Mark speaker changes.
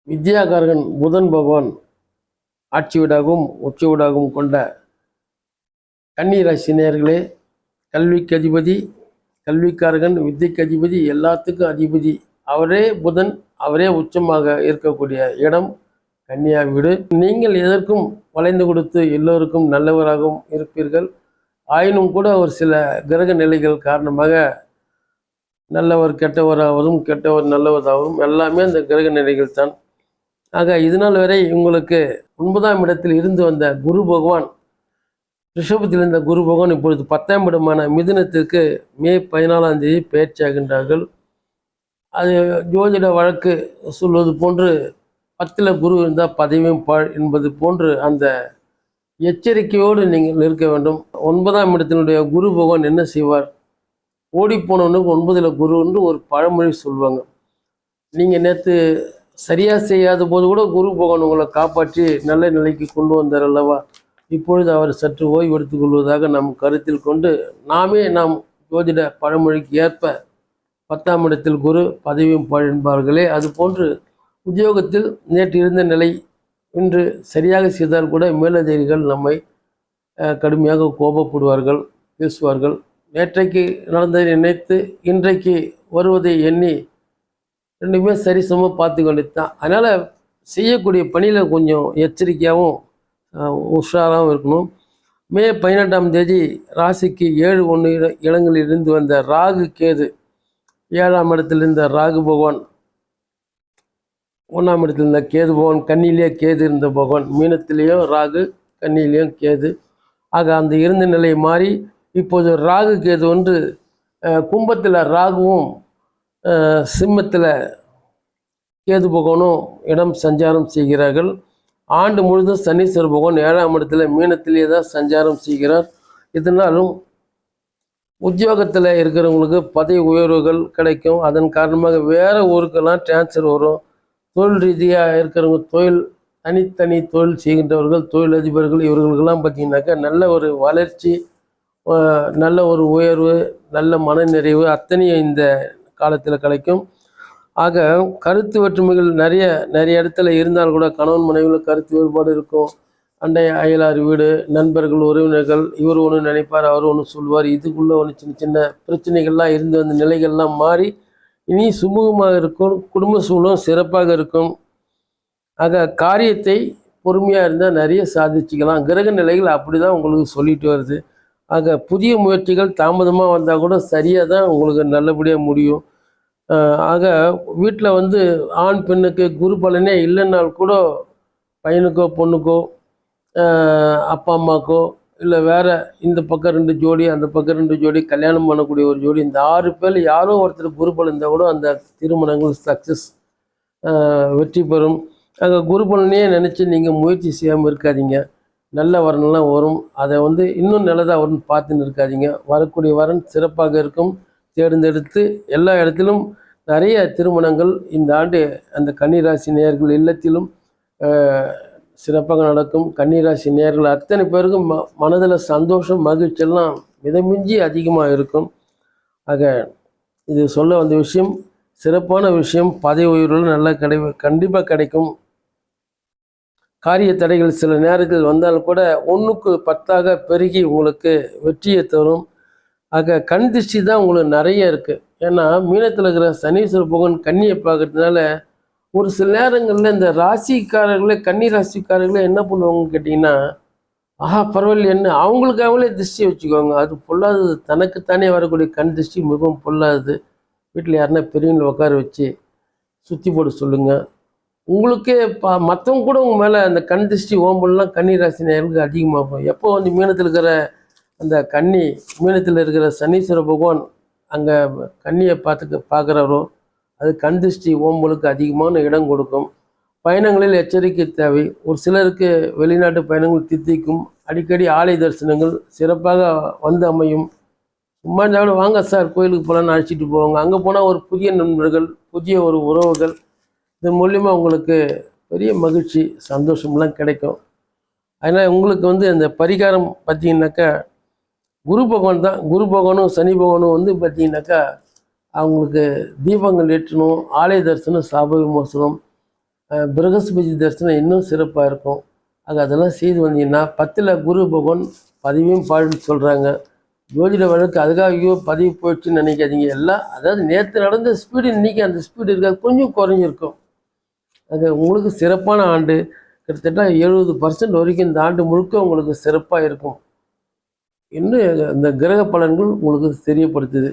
Speaker 1: வித்யாகாரகன் புதன் பகவான் ஆட்சி வீடாகவும் உச்ச வீடாகவும் கொண்ட கன்னி ராசி நேயர்களே, கல்விக்கு அதிபதி, கல்விக்காரகன், வித்தைக்கு அதிபதி, எல்லாத்துக்கும் அதிபதி அவரே புதன். அவரே உச்சமாக இருக்கக்கூடிய இடம் கன்னியா வீடு. நீங்கள் எதற்கும் வளைந்து கொடுத்து எல்லோருக்கும் நல்லவராகவும் இருப்பீர்கள். ஆயினும் கூட ஒரு சில கிரக நிலைகள் காரணமாக நல்லவர் கெட்டவராகவும் கெட்டவர் நல்லவராகவும் எல்லாமே அந்த கிரக நிலைகள் தான். ஆக இதனால் வரை உங்களுக்கு 9ஆம் இடத்தில் இருந்து வந்த குரு பகவான், ரிஷபத்தில் இருந்த குரு பகவான் இப்பொழுது 10ஆம் இடமான மிதுனத்திற்கு மே 14ஆம் தேதி பயிற்சி ஆகின்றார்கள். அது ஜோதிட வழக்கு சொல்வது போன்று 10ல் குரு இருந்தால் பதவியும் பாழ் என்பது போன்று அந்த எச்சரிக்கையோடு நீங்கள் இருக்க வேண்டும். 9ஆம் இடத்தினுடைய குரு பகவான் என்ன செய்வார்? ஓடிப்போனவனுக்கு 9ல் குருன்னு ஒரு பழமொழி சொல்லுவாங்க. நீங்கள் நேற்று சரியாக செய்யாத போது கூட குரு பகவான் உங்களை காப்பாற்றி நல்ல நிலைக்கு கொண்டு வந்தார் அல்லவா? இப்பொழுது அவர் சற்று ஓய்வு எடுத்துக் கொள்வதாக நம் கருத்தில் கொண்டு நாம் ஜோதிட பழமொழிக்கு ஏற்ப 10ஆம் இடத்தில் குரு பதவியும் பாழ் என்பார்களே, அதுபோன்று உத்தியோகத்தில் நேற்று இருந்த நிலை இன்று சரியாக செய்தால் கூட மேலதிகாரிகள் நம்மை கடுமையாக கோபப்படுவார்கள், பேசுவார்கள். நேற்றைக்கு நடந்ததை நினைத்து இன்றைக்கு வருவதை எண்ணி ரெண்டுமே சரிசமமாக பார்த்து கொண்டு தான். அதனால் செய்யக்கூடிய பணியில் கொஞ்சம் எச்சரிக்கையாகவும் உஷாராகவும் இருக்கணும். மே 18ஆம் தேதி ராசிக்கு 7-1 இடங்களில் இருந்து வந்த ராகு கேது, 7ஆம் இடத்தில் இருந்த ராகு பகவான், 1ஆம் இடத்தில் இருந்த கேது பகவான், கன்னியிலே கேது இருந்த பகவான், மீனத்திலேயும் ராகு, கன்னியிலேயும் கேது. ஆக அந்த இருந்த நிலை மாறி இப்போது ராகு கேது ஒன்று கும்பத்தில் ராகுவும் சிம்மத்தில் கேது பகவானும் இடம் சஞ்சாரம் செய்கிறார்கள். ஆண்டு முழுதும் சனீஸ்வர பகவான் 7ஆம் இடத்துல மீனத்திலே தான் சஞ்சாரம் செய்கிறார். இதனாலும் உத்தியோகத்தில் இருக்கிறவங்களுக்கு பதவி உயர்வுகள் கிடைக்கும். அதன் காரணமாக வேறு ஊருக்கெல்லாம் டிரான்ஸ்ஃபர் வரும். தொழில் ரீதியாக இருக்கிறவங்க, தனித்தனி தொழில் செய்கின்றவர்கள், தொழிலதிபர்கள், இவர்களுக்கெல்லாம் பார்த்திங்கனாக்கா நல்ல ஒரு வளர்ச்சி, நல்ல ஒரு உயர்வு, நல்ல மனநிறைவு அத்தனையும் இந்த காலத்தில் கிடைக்கும். ஆக கருத்து வேற்றுமைகள் நிறைய இடத்துல இருந்தால் கூட கணவன் மனைவியில் கருத்து வேறுபாடு இருக்கும். அண்டை அயலார் வீடு, நண்பர்கள், உறவினர்கள், இவர் ஒன்று நினைப்பார், அவர் ஒன்று சொல்வார். இதுக்குள்ளே ஒன்று சின்ன சின்ன பிரச்சனைகள்லாம் இருந்து அந்த நிலைகள்லாம் மாறி இனி சுமூகமாக இருக்கும். குடும்ப சூழலும் சிறப்பாக இருக்கும். ஆக காரியத்தை பொறுமையாக இருந்தால் நிறைய சாதிச்சுக்கலாம். கிரக நிலைகள் அப்படி தான் உங்களுக்கு சொல்லிட்டு வருது. ஆக புதிய முயற்சிகள் தாமதமாக வந்தால் கூட சரியாக தான் உங்களுக்கு நல்லபடியாக முடியும். ஆக வீட்டில் ஆண் பெண்ணுக்கு குரு பலனே இல்லைன்னால் கூட பையனுக்கோ பொண்ணுக்கோ அப்பா அம்மாக்கோ இல்லை வேறு இந்த பக்கம் 2 ஜோடி அந்த பக்கம் 2 ஜோடி கல்யாணம் பண்ணக்கூடிய ஒரு ஜோடி, இந்த 6 பேர் யாரோ ஒருத்தர் குரு பலன் இருந்தால் கூட அந்த திருமணங்கள் சக்ஸஸ், வெற்றி பெறும். ஆக குரு பலனையே நினச்சி நீங்கள் முயற்சி செய்யாமல் இருக்காதீங்க. நல்ல வரன்லாம் வரும். அதை இன்னும் நல்லதாக வரும்னு பார்த்துன்னு இருக்காதீங்க. வரக்கூடிய வரன் சிறப்பாக இருக்கும். தேர்ந்தெடுத்து எல்லா இடத்திலும் நிறைய திருமணங்கள் இந்த ஆண்டு அந்த கன்னிராசி நேயர்கள் இல்லத்திலும் சிறப்பாக நடக்கும். கன்னிராசி நேயர்கள் அத்தனை பேருக்கும் மனதில் சந்தோஷம், மகிழ்ச்சியெல்லாம் மிதமிஞ்சி அதிகமாக இருக்கும். ஆக இது சொல்ல வந்த விஷயம் சிறப்பான விஷயம். பதவி உயர்வுகள் நல்லா கண்டிப்பாக கிடைக்கும். காரிய தடைகள் சில நேரத்தில் வந்தால் கூட 1க்கு 10ஆக பெருகி உங்களுக்கு வெற்றியை தரும். ஆக கண் திருஷ்டி தான் உங்களுக்கு நிறைய இருக்குது. ஏன்னா மீனத்தில் இருக்கிற சனீஸ்வர பகவான் கன்னியை பார்க்கறதுனால ஒரு சில நேரங்களில் இந்த ராசிக்காரர்களே, கன்னி ராசிக்காரர்களே என்ன பண்ணுவாங்கன்னு கேட்டிங்கன்னா, பரவாயில்ல என்ன அவங்களுக்காகவே திருஷ்டி வச்சுக்குவாங்க. அது பொல்லாதது. தனக்குத்தானே வரக்கூடிய கண் திருஷ்டி மிகவும் பொல்லாதது. வீட்டில் யாருன்னா பெரியவங்களை உட்கார வச்சு சுற்றி போட சொல்லுங்கள். உங்களுக்கே மற்றவங்க கூட உங்கள் மேலே அந்த கண் திருஷ்டி ஓம்பல்லாம் கன்னி ராசி நேயர்களுக்கு அதிகமாகும். எப்போ மீனத்தில் இருக்கிற அந்த மீனத்தில் இருக்கிற சனீஸ்வர பகவான் அங்கே கன்னியை பார்க்குறாரோ அது கண் திருஷ்டி ஓம்பலுக்கு அதிகமான இடம் கொடுக்கும். பயணங்களில் எச்சரிக்கை தேவை. ஒரு சிலருக்கு வெளிநாட்டு பயணங்கள் தித்திக்கும். அடிக்கடி ஆலய தரிசனங்கள் சிறப்பாக அமையும். சும்மா இருந்தாலும் வாங்க சார் கோயிலுக்கு போகலான்னு அழைச்சிட்டு போவாங்க. அங்கே போனால் ஒரு புதிய நண்பர்கள், புதிய ஒரு உறவுகள், இது மூலிமா உங்களுக்கு பெரிய மகிழ்ச்சி, சந்தோஷம்லாம் கிடைக்கும். அதனால் உங்களுக்கு அந்த பரிகாரம் பார்த்தீங்கன்னாக்கா குரு பகவான் தான். குரு பகவானும் சனி பகவானும் பார்த்தீங்கன்னாக்கா அவங்களுக்கு தீபங்கள் ஏற்றணும், ஆலய தரிசனம், சாப விமோசனம், பிரகஸ்பதி தரிசனம் இன்னும் சிறப்பாக இருக்கும். ஆக அதெல்லாம் செய்து வந்தீங்கன்னா 10ல் குரு பகவான் பதிவையும் பாடுன்னு சொல்கிறாங்க. ஜோதிட வழக்கு அதுக்காக ஐயோ பதிவு போயிடுச்சுன்னு நினைக்காதீங்க. எல்லாம் அதாவது நேற்று நடந்த ஸ்பீடு இன்றைக்கி அந்த ஸ்பீடு இருக்காது, கொஞ்சம் குறைஞ்சிருக்கும். அது உங்களுக்கு சிறப்பான ஆண்டு. கிட்டத்தட்ட 70% வரைக்கும் இந்த ஆண்டு முழுக்க உங்களுக்கு சிறப்பாக இருக்கும் என்று இந்த கிரக பலன்கள் உங்களுக்கு தெரியப்படுத்துது.